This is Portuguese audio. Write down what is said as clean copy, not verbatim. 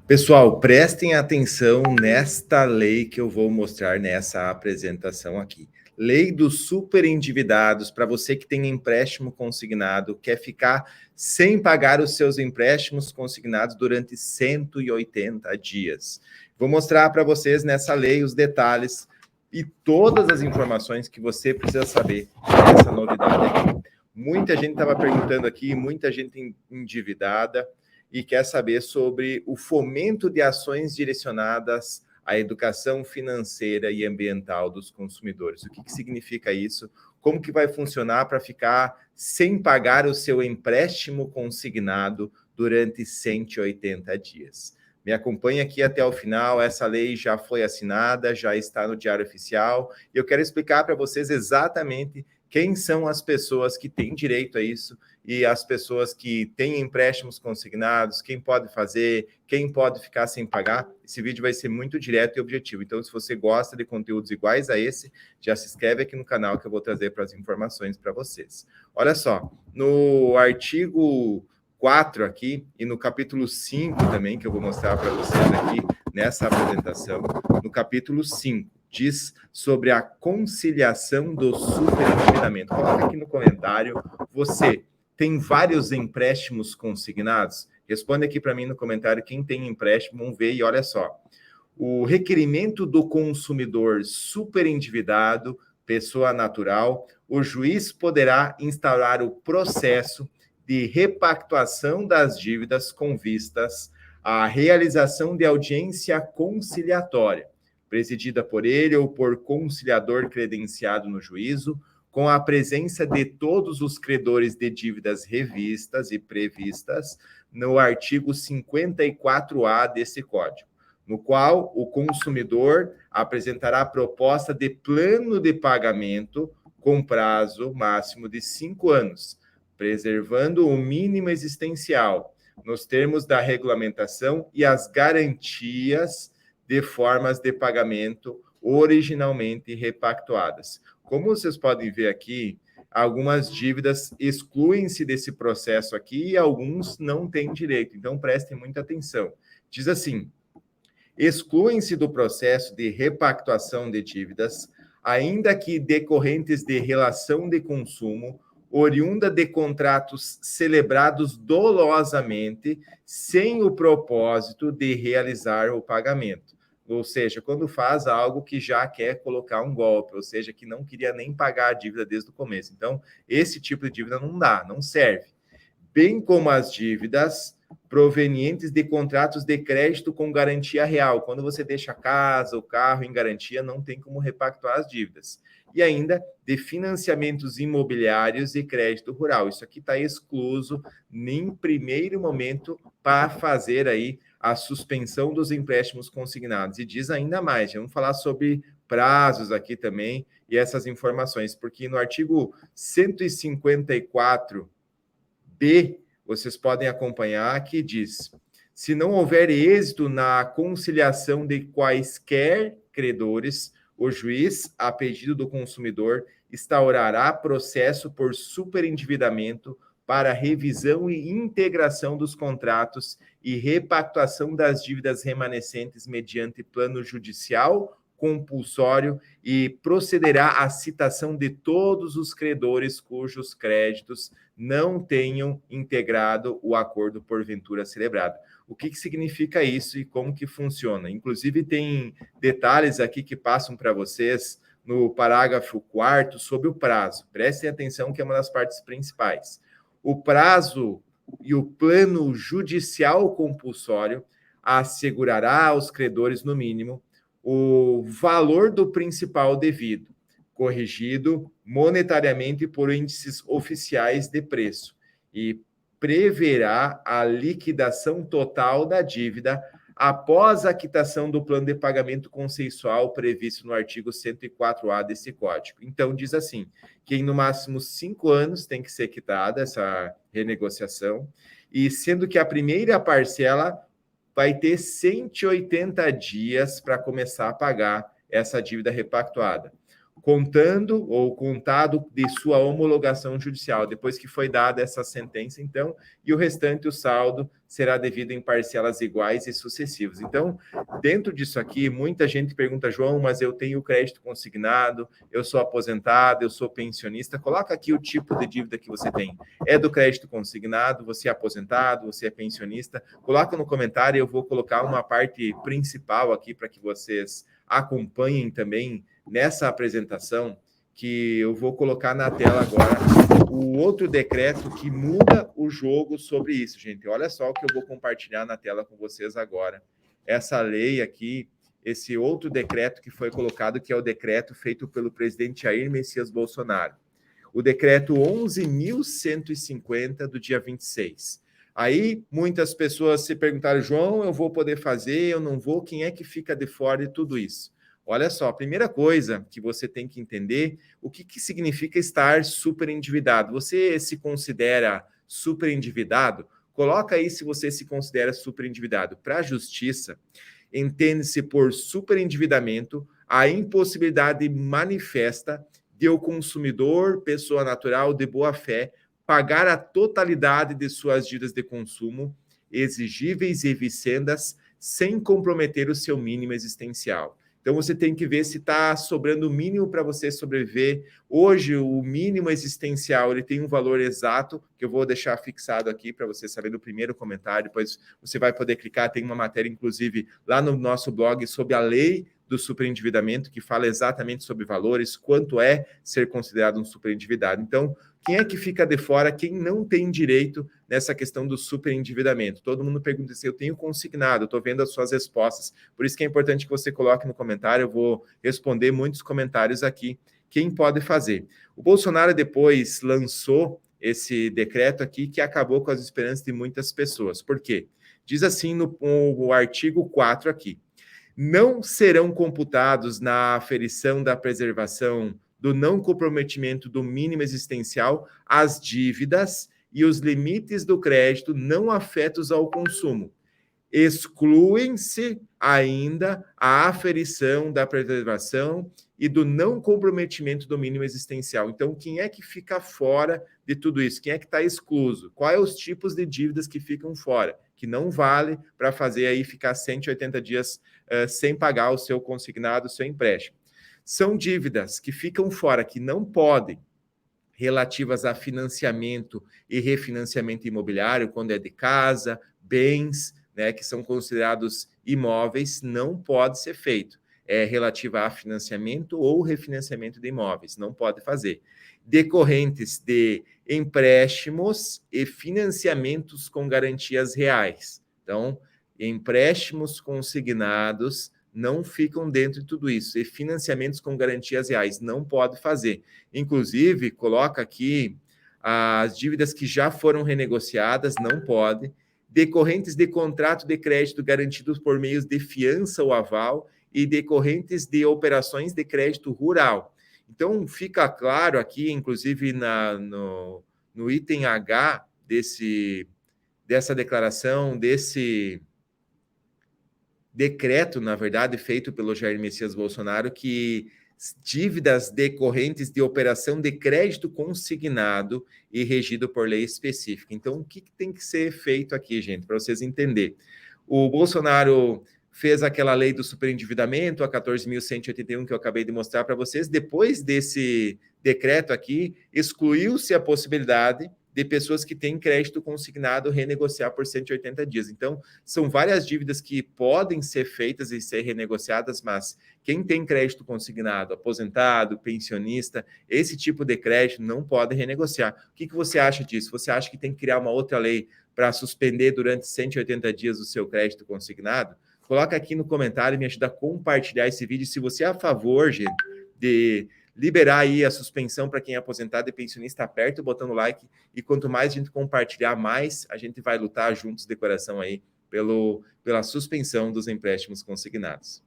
Pessoal, prestem atenção nesta lei que eu vou mostrar nessa apresentação aqui. Lei dos superendividados, para você que tem empréstimo consignado, quer ficar sem pagar os seus empréstimos consignados durante 180 dias. Vou mostrar para vocês nessa lei os detalhes e todas as informações que você precisa saber dessa novidade aqui. Muita gente estava perguntando aqui, muita gente endividada, e quer saber sobre o fomento de ações direcionadas à educação financeira e ambiental dos consumidores. O que significa isso? Como que vai funcionar para ficar sem pagar o seu empréstimo consignado durante 180 dias? Me acompanhe aqui até o final, essa lei já foi assinada, já está no Diário Oficial, e eu quero explicar para vocês exatamente quem são as pessoas que têm direito a isso e as pessoas que têm empréstimos consignados, quem pode fazer, quem pode ficar sem pagar. Esse vídeo vai ser muito direto e objetivo. Então, se você gosta de conteúdos iguais a esse, já se inscreve aqui no canal que eu vou trazer para as informações para vocês. Olha só, no artigo 4 aqui e no capítulo 5 também, que eu vou mostrar para vocês aqui nessa apresentação, no capítulo 5, diz sobre a conciliação do superendividamento. Coloca aqui no comentário, você tem vários empréstimos consignados? Responde aqui para mim no comentário quem tem empréstimo, vamos ver, e olha só. O requerimento do consumidor superendividado, pessoa natural, o juiz poderá instaurar o processo de repactuação das dívidas com vistas à realização de audiência conciliatória, presidida por ele ou por conciliador credenciado no juízo, com a presença de todos os credores de dívidas revistas e previstas no artigo 54A desse Código, no qual o consumidor apresentará proposta de plano de pagamento com prazo máximo de 5 anos, preservando o mínimo existencial, nos termos da regulamentação e as garantias de formas de pagamento originalmente repactuadas. Como vocês podem ver aqui, algumas dívidas excluem-se desse processo aqui e alguns não têm direito. Então, prestem muita atenção. Diz assim: excluem-se do processo de repactuação de dívidas, ainda que decorrentes de relação de consumo, oriunda de contratos celebrados dolosamente, sem o propósito de realizar o pagamento. Ou seja, quando faz algo que já quer colocar um golpe, ou seja, que não queria nem pagar a dívida desde o começo. Então, esse tipo de dívida não dá, não serve. Bem como as dívidas provenientes de contratos de crédito com garantia real. Quando você deixa a casa, o carro em garantia, não tem como repactuar as dívidas. E ainda de financiamentos imobiliários e crédito rural. Isso aqui está excluso em primeiro momento para fazer aí a suspensão dos empréstimos consignados. E diz ainda mais, vamos falar sobre prazos aqui também e essas informações, porque no artigo 154B, vocês podem acompanhar, que diz: se não houver êxito na conciliação de quaisquer credores, o juiz, a pedido do consumidor, instaurará processo por superendividamento para revisão e integração dos contratos e repactuação das dívidas remanescentes mediante plano judicial compulsório e procederá à citação de todos os credores cujos créditos não tenham integrado o acordo porventura celebrado. O que significa isso e como que funciona? Inclusive, tem detalhes aqui que passam para vocês no parágrafo 4º sobre o prazo. Prestem atenção que é uma das partes principais. O prazo e o plano judicial compulsório assegurará aos credores, no mínimo, o valor do principal devido, corrigido monetariamente por índices oficiais de preço, e preverá a liquidação total da dívida após a quitação do plano de pagamento consensual previsto no artigo 104A desse Código. Então, diz assim, que em no máximo 5 anos tem que ser quitada essa renegociação, e sendo que a primeira parcela vai ter 180 dias para começar a pagar essa dívida repactuada. contando ou contado de sua homologação judicial, depois que foi dada essa sentença, então, e o restante, o saldo, será devido em parcelas iguais e sucessivas. Então, dentro disso aqui, muita gente pergunta, João, mas eu tenho crédito consignado, eu sou aposentado, eu sou pensionista, coloca aqui o tipo de dívida que você tem. É do crédito consignado, você é aposentado, você é pensionista? Coloca no comentário, eu vou colocar uma parte principal aqui para que vocês acompanhem também nessa apresentação, que eu vou colocar na tela agora o outro decreto que muda o jogo sobre isso, gente. Olha só o que eu vou compartilhar na tela com vocês agora. Essa lei aqui, esse outro decreto que foi colocado, que é o decreto feito pelo presidente Jair Messias Bolsonaro. O decreto 11.150 do dia 26. Aí, muitas pessoas se perguntaram, João, eu vou poder fazer, eu não vou, quem é que fica de fora de tudo isso? Olha só, a primeira coisa que você tem que entender, o que significa estar super endividado. Você se considera super endividado? Coloca aí se você se considera super endividado. Para a justiça, entende-se por superendividamento a impossibilidade manifesta de o consumidor, pessoa natural de boa fé, pagar a totalidade de suas dívidas de consumo exigíveis e vicendas sem comprometer o seu mínimo existencial. Então, você tem que ver se está sobrando o mínimo para você sobreviver. Hoje, o mínimo existencial ele tem um valor exato, que eu vou deixar fixado aqui para você saber no primeiro comentário. Depois você vai poder clicar. Tem uma matéria, inclusive, lá no nosso blog sobre a lei do superendividamento, que fala exatamente sobre valores, quanto é ser considerado um superendividado. Então, quem é que fica de fora? Quem não tem direito nessa questão do superendividamento? Todo mundo pergunta se eu tenho consignado, eu estou vendo as suas respostas. Por isso que é importante que você coloque no comentário, eu vou responder muitos comentários aqui. Quem pode fazer? O Bolsonaro depois lançou esse decreto aqui que acabou com as esperanças de muitas pessoas. Por quê? Diz assim no artigo 4 aqui. Não serão computados na aferição da preservação do não comprometimento do mínimo existencial as dívidas e os limites do crédito não afetos ao consumo. Excluem-se ainda a aferição da preservação e do não comprometimento do mínimo existencial. Então, quem é que fica fora de tudo isso? Quem é que está excluso? Quais os tipos de dívidas que ficam fora? Que não vale para fazer aí ficar 180 dias sem pagar o seu consignado, o seu empréstimo. São dívidas que ficam fora, que não podem, relativas a financiamento e refinanciamento imobiliário, quando é de casa, bens, né, que são considerados imóveis, não pode ser feito. É relativa a financiamento ou refinanciamento de imóveis, não pode fazer. Decorrentes de empréstimos e financiamentos com garantias reais. Então, empréstimos consignados não ficam dentro de tudo isso. E financiamentos com garantias reais não pode fazer. Inclusive, coloca aqui as dívidas que já foram renegociadas, não pode. Decorrentes de contrato de crédito garantidos por meios de fiança ou aval e decorrentes de operações de crédito rural. Então, fica claro aqui, inclusive no item H dessa declaração, desse decreto, na verdade, feito pelo Jair Messias Bolsonaro, que dívidas decorrentes de operação de crédito consignado e regido por lei específica. Então, o que tem que ser feito aqui, gente, para vocês entenderem? O Bolsonaro fez aquela lei do superendividamento, a 14.181, que eu acabei de mostrar para vocês. Depois desse decreto aqui, excluiu-se a possibilidade de pessoas que têm crédito consignado renegociar por 180 dias. Então, são várias dívidas que podem ser feitas e ser renegociadas, mas quem tem crédito consignado, aposentado, pensionista, esse tipo de crédito não pode renegociar. O que você acha disso? Você acha que tem que criar uma outra lei para suspender durante 180 dias o seu crédito consignado? Coloca aqui no comentário e me ajuda a compartilhar esse vídeo. Se você é a favor, gente, de liberar aí a suspensão para quem é aposentado e pensionista, aperta o botão do like e quanto mais a gente compartilhar, mais a gente vai lutar juntos de coração aí pela suspensão dos empréstimos consignados.